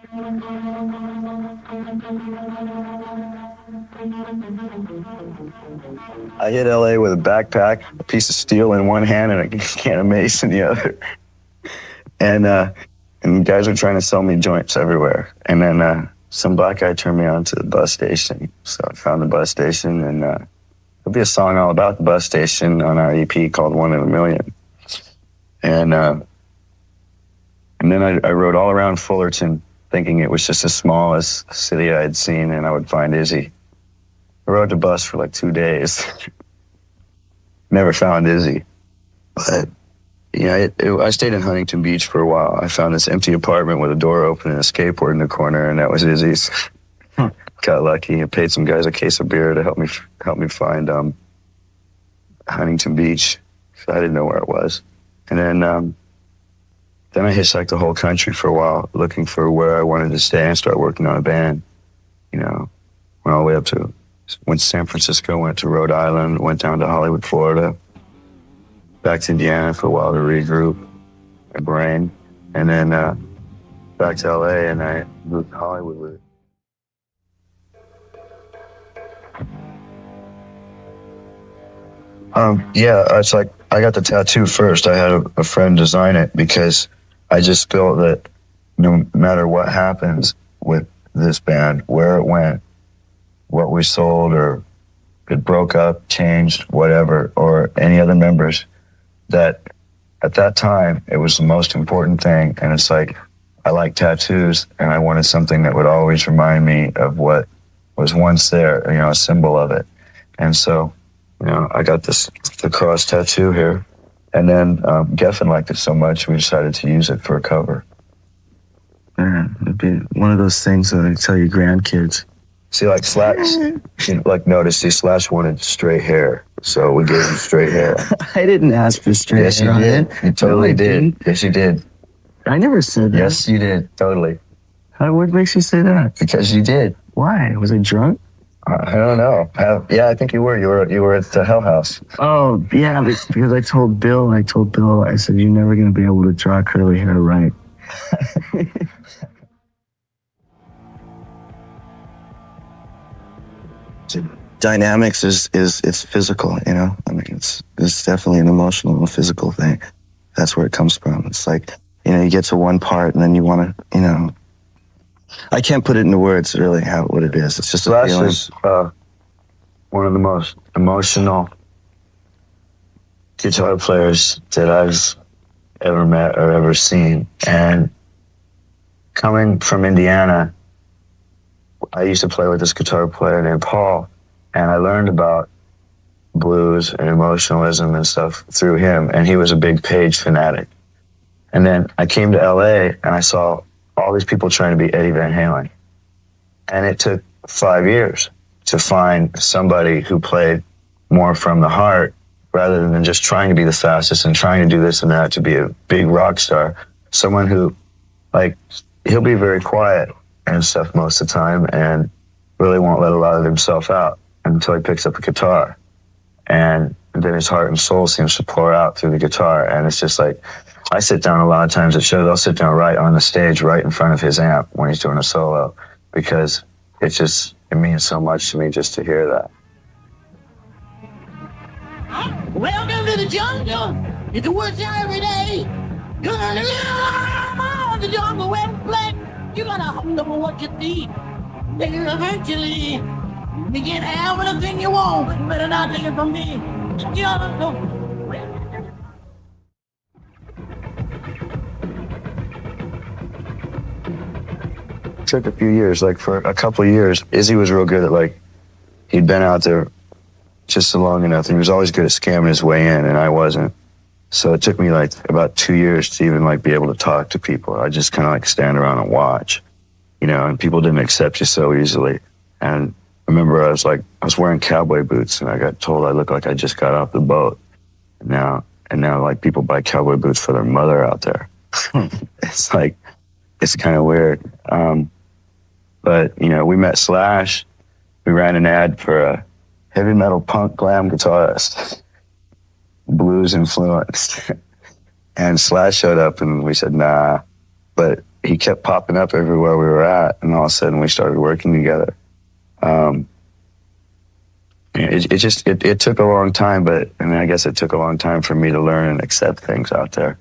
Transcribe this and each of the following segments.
I hit LA with a backpack, a piece of steel in one hand and a can of mace in the other. And guys were trying to sell me joints everywhere. And then some black guy turned me on to the bus station. So I found the bus station, and there'll be a song all about the bus station on our EP called One in a Million. And then I rode all around Fullerton, thinking it was just the smallest city I had seen, and I would find Izzy. I rode the bus for like 2 days. Never found Izzy. But, yeah, I stayed in Huntington Beach for a while. I found this empty apartment with a door open and a skateboard in the corner, and that was Izzy's. Got lucky. I paid some guys a case of beer to help me find Huntington Beach. I didn't know where it was. And then I hitchhiked the whole country for a while, looking for where I wanted to stay and start working on a band. You know, went all the way up to, went to San Francisco, went to Rhode Island, went down to Hollywood, Florida, back to Indiana for a while to regroup my brain, and then back to LA, and I moved to Hollywood with it. Yeah, it's like I got the tattoo first. I had a friend design it because I just felt that no matter what happens with this band, where it went, what we sold, or it broke up, changed, whatever, or any other members, that at that time it was the most important thing. And it's like, I like tattoos, and I wanted something that would always remind me of what was once there, you know, a symbol of it. And so, you know, I got the cross tattoo here. And then Geffen liked it so much, we decided to use it for a cover. Yeah, it'd be one of those things that I tell your grandkids. See, like Slash, notice Slash wanted straight hair, so we gave him straight hair. I didn't ask for straight hair. Yes, you did. You totally did. Yes, you did. I never said that. Yes, you did. Totally. What makes you say that? Because you did. Why? Was I drunk? I don't know. Yeah, I think you were. You were at the Hell House. Oh, yeah, because I told Bill, I said, you're never going to be able to draw curly hair right. Dynamics is it's physical, you know? I mean, it's definitely an emotional and physical thing. That's where it comes from. It's like, you know, you get to one part and then you want to, you know, I can't put it into words really what it is. It's just a feeling. Slash is one of the most emotional guitar players that I've ever met or ever seen. And coming from Indiana, I used to play with this guitar player named Paul, and I learned about blues and emotionalism and stuff through him, and he was a big Page fanatic. And then I came to LA and I saw all these people trying to be Eddie Van Halen. And it took 5 years to find somebody who played more from the heart rather than just trying to be the fastest and trying to do this and that to be a big rock star. Someone who, like, he'll be very quiet and stuff most of the time and really won't let a lot of himself out until he picks up a guitar. And then his heart and soul seems to pour out through the guitar. And it's just like, I sit down a lot of times at shows, I'll sit down right on the stage, right in front of his amp when he's doing a solo, because it means so much to me just to hear that. Welcome to the jungle. It's the worst time every day. Gonna live in the jungle where it's black. You gotta hold on what you need. Then eventually, you can have anything you want, but you better not take it from me. Jungle. Took a few years, like for a couple of years, Izzy was real good at, like, he'd been out there just long enough, and he was always good at scamming his way in, and I wasn't. So it took me like about 2 years to even like be able to talk to people. I just kind of like stand around and watch, you know, and people didn't accept you so easily. And I remember I was wearing cowboy boots, and I got told I looked like I just got off the boat. And now like people buy cowboy boots for their mother out there. It's like, it's kind of weird. But, you know, we met Slash. We ran an ad for a heavy metal punk glam guitarist, blues influenced. And Slash showed up and we said, nah. But he kept popping up everywhere we were at, and all of a sudden we started working together. It took a long time, but I mean, I guess it took a long time for me to learn and accept things out there.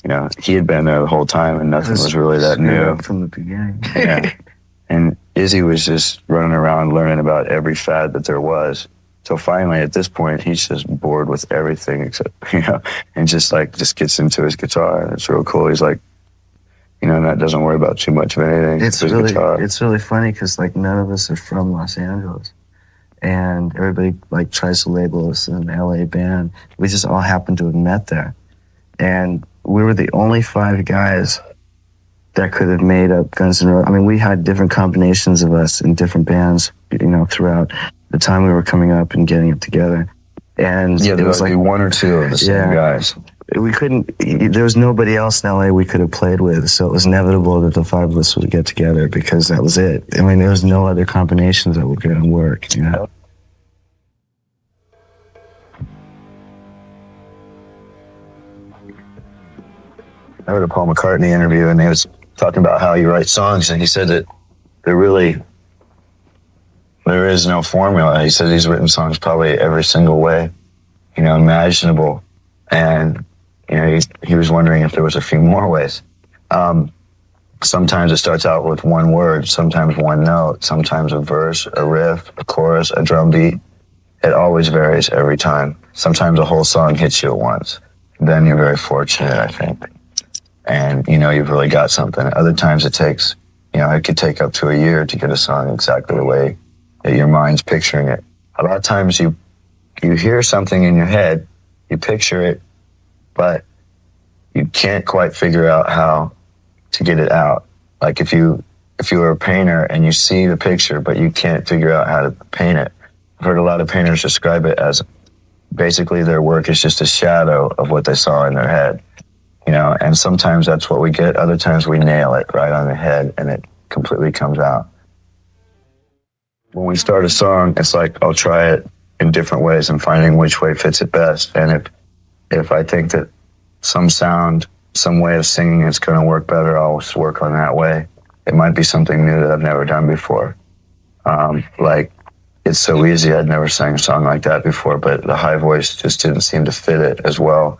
You know, he had been there the whole time, and nothing was really that new from the beginning. Yeah, and Izzy was just running around learning about every fad that there was. So finally, at this point, he's just bored with everything except, you know, and just gets into his guitar, and it's real cool. He's like, you know, that doesn't worry about too much of anything. It's really funny because like none of us are from Los Angeles, and everybody like tries to label us an LA band. We just all happen to have met there, and we were the only 5 guys that could have made up Guns N' Roses. I mean, we had different combinations of us in different bands, you know, throughout the time we were coming up and getting it together. And yeah, there was like 1 or 2 of the same guys. We couldn't, there was nobody else in LA we could have played with, so it was inevitable that the 5 of us would get together because that was it. I mean, there was no other combinations that were going to work, you know? I heard a Paul McCartney interview, and he was talking about how he writes songs, and he said that there is no formula. He said he's written songs probably every single way, you know, imaginable. And, you know, he was wondering if there was a few more ways. Sometimes it starts out with 1 word, sometimes 1 note, sometimes a verse, a riff, a chorus, a drum beat. It always varies every time. Sometimes a whole song hits you at once. Then you're very fortunate, I think. And, you know, you've really got something. Other times it takes, you know, it could take up to a year to get a song exactly the way that your mind's picturing it. A lot of times you hear something in your head, you picture it, but you can't quite figure out how to get it out. Like if you were a painter and you see the picture, but you can't figure out how to paint it. I've heard a lot of painters describe it as basically their work is just a shadow of what they saw in their head. You know, and sometimes that's what we get. Other times we nail it right on the head and it completely comes out. When we start a song, it's like I'll try it in different ways and finding which way fits it best. And if I think that some sound, some way of singing is going to work better, I'll just work on that way. It might be something new that I've never done before. Like It's So Easy, I'd never sang a song like that before, but the high voice just didn't seem to fit it as well.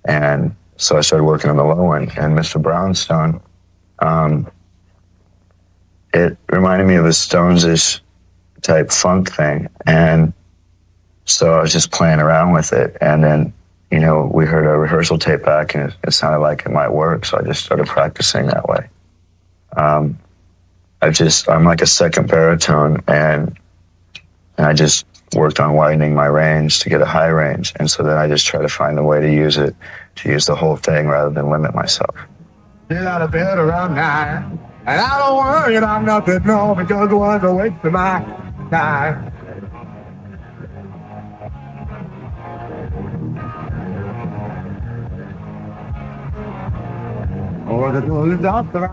And so I started working on the low one, and Mr. Brownstone, it reminded me of a Stones-ish type funk thing. And so I was just playing around with it. And then, you know, we heard a rehearsal tape back and it sounded like it might work. So I just started practicing that way. I'm like a second baritone, and I just worked on widening my range to get a high range. And so then I just try to find a way to use the whole thing rather than limit myself. Get out of bed around 9, and I don't worry about nothing, no, because the ones are wasting my time. Or the doctor.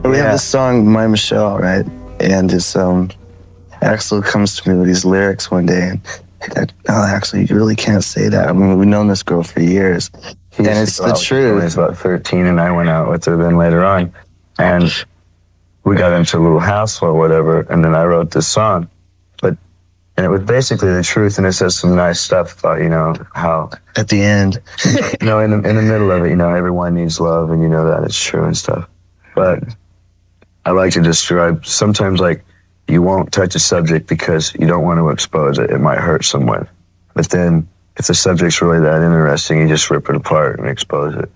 We have this song, My Michelle, right? And it's, Axl comes to me with these lyrics one day, and Axl, you really can't say that. I mean, we've known this girl for years. And it's the truth. He was about 13, and I went out with her then later on. And we got into a little hassle or whatever, and then I wrote this song. And it was basically the truth, and it says some nice stuff about, you know, how... At the end. No, in the middle of it, you know, everyone needs love, and you know that it's true and stuff. But I like to describe, sometimes, like, you won't touch a subject because you don't want to expose it. It might hurt someone. But then, if the subject's really that interesting, you just rip it apart and expose it.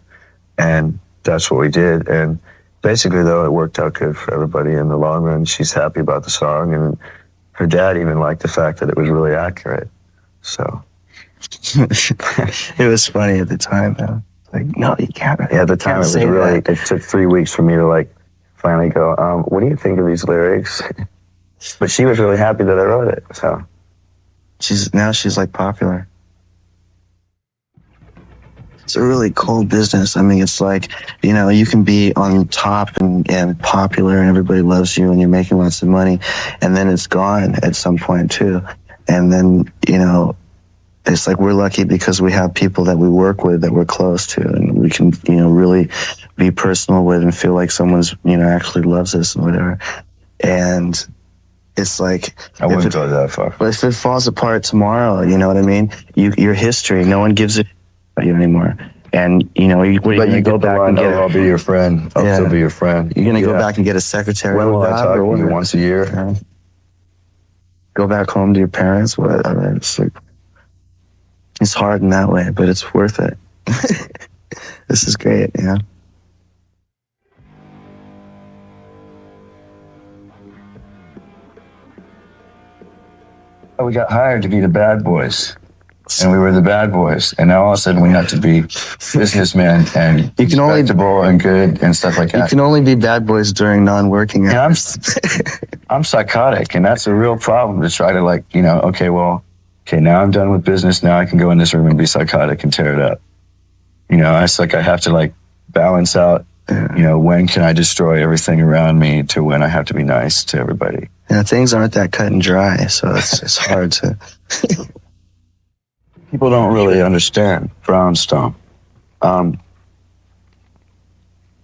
And that's what we did. And basically, though, it worked out good for everybody in the long run. She's happy about the song, and her dad even liked the fact that it was really accurate. So it was funny at the time, though. Like, no, you can't. Yeah, at the time, it was really, it took 3 weeks for me to, like, finally go, what do you think of these lyrics? But she was really happy that I wrote it, so. She's like popular. It's a really cool business. I mean, it's like, you know, you can be on top and popular and everybody loves you and you're making lots of money, and then it's gone at some point too. And then, you know, it's like we're lucky because we have people that we work with that we're close to, and we can, you know, really be personal with and feel like someone's, you know, actually loves us and whatever. And it's like, I wouldn't go that far. but if it falls apart tomorrow, you know what I mean? Your history, no one gives a about you anymore. And, you know, you're going to go back and get I'll be your friend. I'll still be your friend. You're going to go back and get a secretary. When will I talk to you? Once a year? Go back home to your parents. Whatever. It's like, it's hard in that way, but it's worth it. This is great, you know? We got hired to be the bad boys. And we were the bad boys. And now all of a sudden we have to be businessmen and You can only- respectable and good and stuff like You that. can only be bad boys during non-working And hours. I'm psychotic, and that's a real problem to try to, like, you know, okay, now I'm done with business. Now I can go in this room and be psychotic and tear it up. You know, it's like I have to, like, balance out, you know, when can I destroy everything around me to when I have to be nice to everybody. Yeah, things aren't that cut and dry, so it's hard to... People don't really understand Brownstone.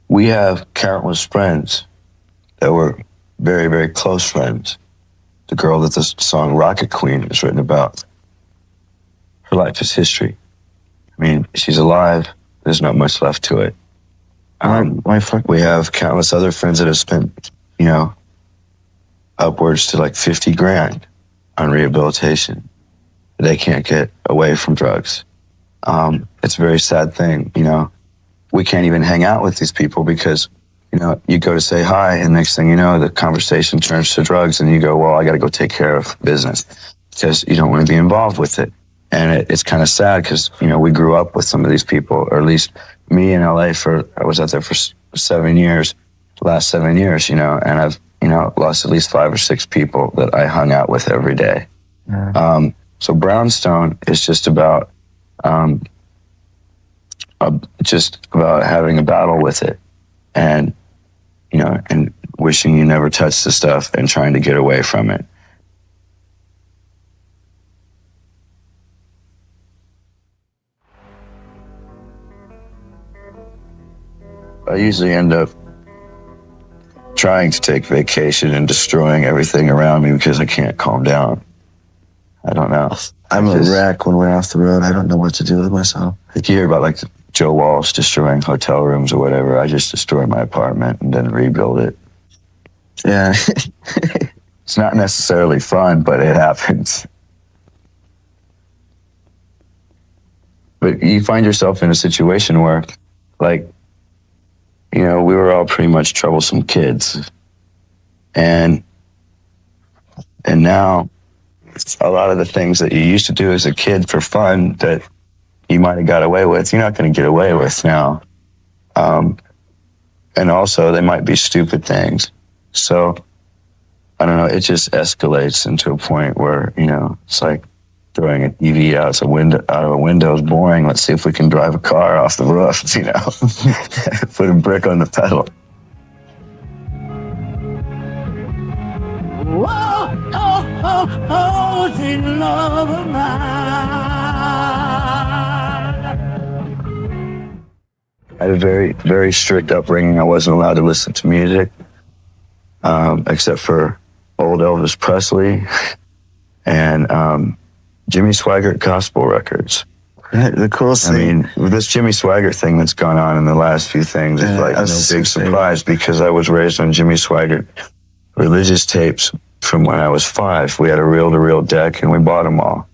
We have countless friends that were very, very close friends. The girl that the song Rocket Queen is written about, her life is history. I mean, she's alive. There's not much left to it. Why fuck? We have countless other friends that have spent, you know, upwards to like 50 grand on rehabilitation. They can't get away from drugs. It's a very sad thing, you know. We can't even hang out with these people because, you know, you go to say hi, and next thing you know, the conversation turns to drugs, and you go, well, I got to go take care of business because you don't want to be involved with it. And it's kind of sad because, you know, we grew up with some of these people, or at least me in LA I was out there for 7 years, the last 7 years, you know, and I've, you know, lost at least 5 or 6 people that I hung out with every day. Yeah. So Brownstone is just about having a battle with it, and, you know, and wishing you never touched the stuff and trying to get away from it. I usually end up trying to take vacation and destroying everything around me because I can't calm down. I don't know. I'm a wreck when we're off the road. I don't know what to do with myself. If you hear about, like, Joe Walsh destroying hotel rooms or whatever, I just destroy my apartment and then rebuild it. Yeah. It's not necessarily fun, but it happens. But you find yourself in a situation where, like, you know, we were all pretty much troublesome kids. And now a lot of the things that you used to do as a kid for fun that you might have got away with, you're not going to get away with now. And also, they might be stupid things. So, I don't know, it just escalates into a point where, you know, it's like throwing a TV out of a window is boring. Let's see if we can drive a car off the roof, you know, put a brick on the pedal. Whoa, oh, oh, oh, sweet love of mine. I had a very, very strict upbringing. I wasn't allowed to listen to music, except for old Elvis Presley and Jimmy Swaggart gospel records. The coolest thing. I mean, this Jimmy Swaggart thing that's gone on in the last few things is like no big surprise because I was raised on Jimmy Swaggart religious tapes from when I was 5. We had a reel-to-reel deck and we bought them all.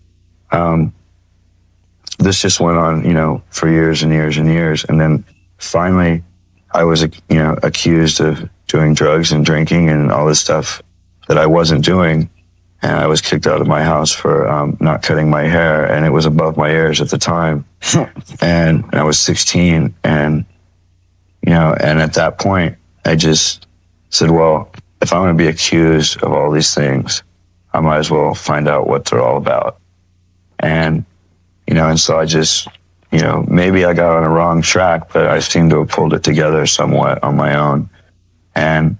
This just went on, you know, for years and years and years. And then finally I was, you know, accused of doing drugs and drinking and all this stuff that I wasn't doing. And I was kicked out of my house for not cutting my hair, and it was above my ears at the time. And I was 16, and, you know, and at that point, I just said, well, if I'm going to be accused of all these things, I might as well find out what they're all about. And, you know, and so I just, you know, maybe I got on a wrong track, but I seem to have pulled it together somewhat on my own. And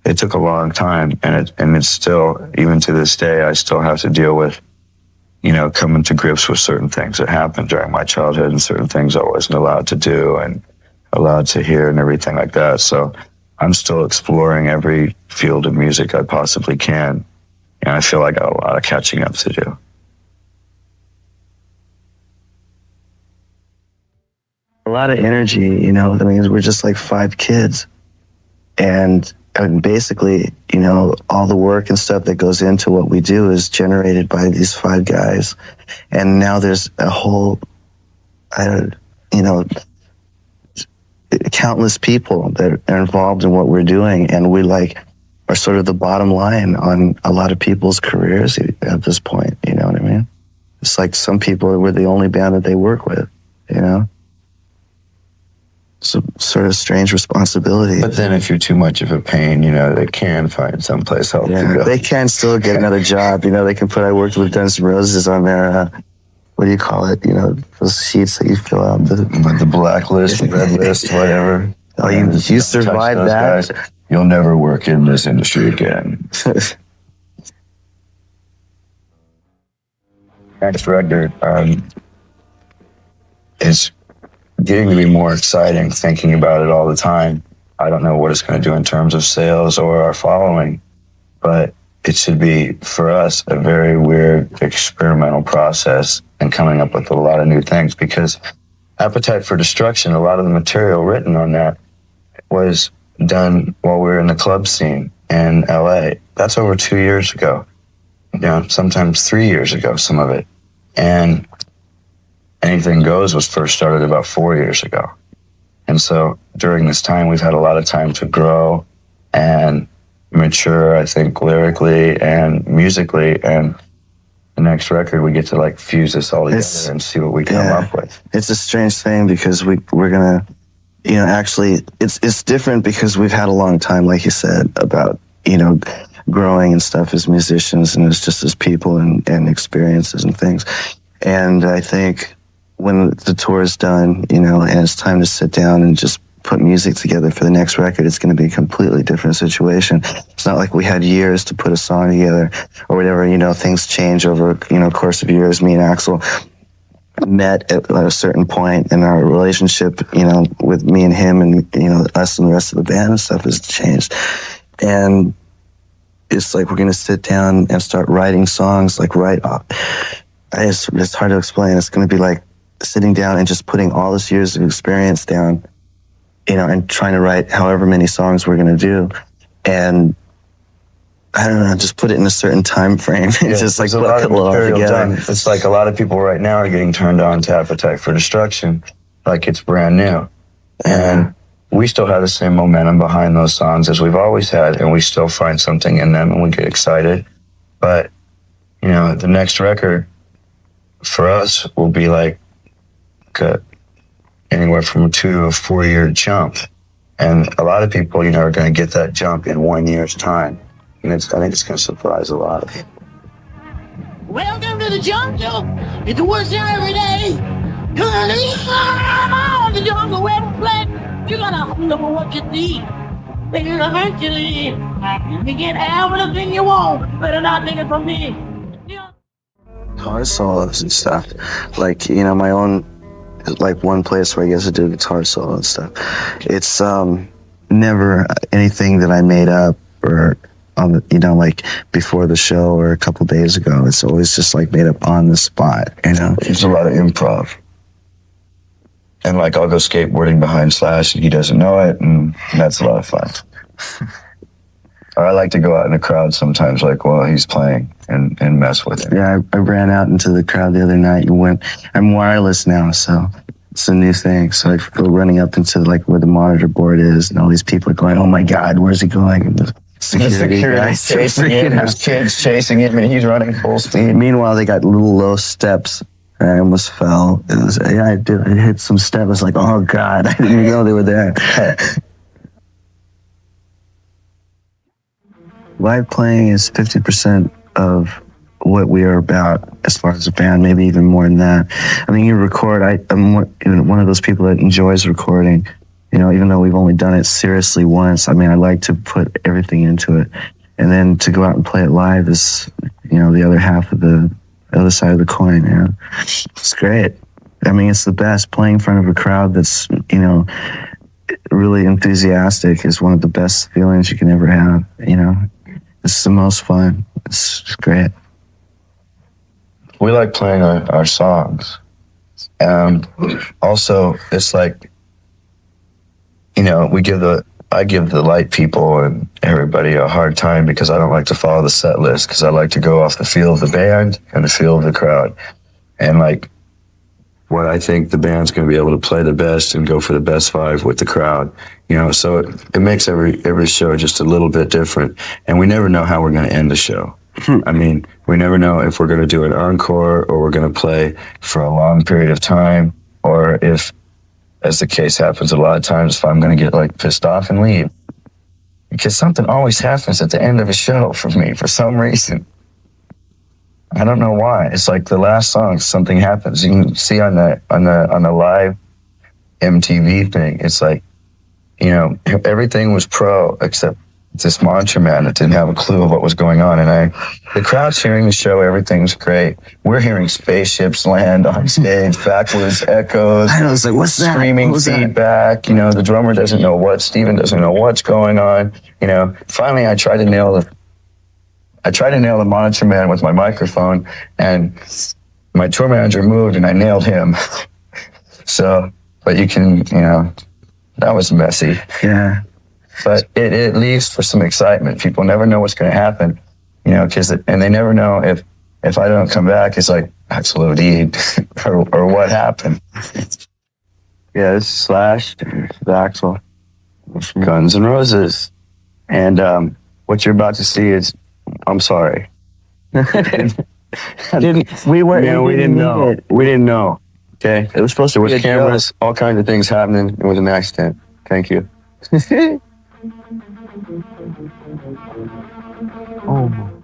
it took a long time, and it's still, even to this day, I still have to deal with coming to grips with certain things that happened during my childhood and certain things I wasn't allowed to do and allowed to hear and everything like that. So I'm still exploring every field of music I possibly can. And I feel like I got a lot of catching up to do. A lot of energy, we're just like 5 kids. And basically, all the work and stuff that goes into what we do is generated by these 5 guys. And now there's a whole, countless people that are involved in what we're doing. And we are sort of the bottom line on a lot of people's careers at this point. You know what I mean? It's like some people, we're the only band that they work with, It's a sort of strange responsibility. But then if you're too much of a pain, they can find someplace else to go. They can still get another job. They can put, I worked with Guns N' Roses on their, what do you call it? Those sheets that you fill out. The blacklist, red list, whatever. Oh, you survived that? Guys, you'll never work in this industry again. Next record is getting to be more exciting, thinking about it all the time. I don't know what it's going to do in terms of sales or our following, but it should be, for us, a very weird experimental process and coming up with a lot of new things, because Appetite for Destruction, a lot of the material written on that was done while we were in the club scene in LA. That's over 2 years ago. Sometimes 3 years ago, some of it. And Anything Goes was first started about 4 years ago. And so during this time, we've had a lot of time to grow and mature, I think, lyrically and musically. And the next record, we get to fuse this all together and see what we come up with. It's a strange thing because we're going to, actually, it's different because we've had a long time, like you said, about, growing and stuff as musicians and as people and experiences and things. And I think when the tour is done, and it's time to sit down and just put music together for the next record, it's going to be a completely different situation. It's not like we had years to put a song together or whatever. Things change over, course of years. Me and Axl met at a certain point in our relationship, with me and him and, us and the rest of the band and stuff has changed. And it's like we're going to sit down and start writing songs, right off. It's hard to explain. It's going to be like sitting down and just putting all this years of experience down, and trying to write however many songs we're going to do. And I don't know, just put it in a certain time frame. Just put it all together. It's like a lot of people right now are getting turned on to Appetite for Destruction, like it's brand new. And we still have the same momentum behind those songs as we've always had, and we still find something in them and we get excited. But, the next record for us will be anywhere from a 2 to a 4 year jump. And a lot of people, are going to get that jump in 1 year's time. And I think it's going to surprise a lot of people. Welcome to the jungle. It's the worst time every day. You're gonna leave the jungle where it's black. You're gonna know what you need. They're gonna hurt you. You can have anything you want. Better not take it from me. Guitar solos and stuff. My own, one place where I get to do guitar solo and stuff. It's never anything that I made up or on before the show or a couple days ago. It's always just made up on the spot, There's a lot of improv. And I'll go skateboarding behind Slash and he doesn't know it, and that's a lot of fun. Or I like to go out in the crowd sometimes, while he's playing and mess with it. Yeah, I ran out into the crowd the other night and I'm wireless now, so it's a new thing. So I go running up into where the monitor board is, and all these people are going, "Oh my God, where's he going?" And the security guys chasing him, there's kids chasing him, and he's running full speed. Meanwhile, they got little low steps. I almost fell. I hit some steps. I was like, "Oh God, I didn't even know they were there." Live playing is 50% of what we are about as far as a band, maybe even more than that. You record. I'm one of those people that enjoys recording. Even though we've only done it seriously once, I like to put everything into it. And then to go out and play it live is, the other half of the the other side of the coin, you know. It's great. I mean, it's the best. Playing in front of a crowd that's, you know, really enthusiastic is one of the best feelings you can ever have, you know. It's the most fun. It's great. We like playing our songs. Also, it's like, you know, I give the light people and everybody a hard time because I don't like to follow the set list, because I like to go off the feel of the band and the feel of the crowd. And like, what I think the band's going to be able to play the best and go for the best vibe with the crowd, you know. So it makes every show just a little bit different, and we never know how we're going to end the show. I mean, we never know if we're going to do an encore or we're going to play for a long period of time, or if, as the case happens a lot of times, if I'm going to get like pissed off and leave, because something always happens at the end of a show for me for some reason. I don't know why. It's like the last song, something happens. You can see on the live MTV thing, it's like, you know, everything was pro except this mantra man that didn't have a clue of what was going on. And the crowd's hearing the show, everything's great. We're hearing spaceships land on stage, backwards echoes. I was like, what's that? Screaming feedback. You know, the drummer doesn't know Steven doesn't know what's going on. You know, finally I tried to nail the monitor man with my microphone, and my tour manager moved and I nailed him. So, but you know, that was messy. Yeah. But it leaves for some excitement. People never know what's going to happen, you know, and they never know if I don't come back, it's like, Axl or what happened. Yeah, this is Slash, this is Axl from Guns N' Roses. And what you're about to see is, I'm sorry. We didn't know. We didn't know. Okay? It was supposed to There be was a cameras, all kinds of things happening. It was an accident. Thank you. Oh.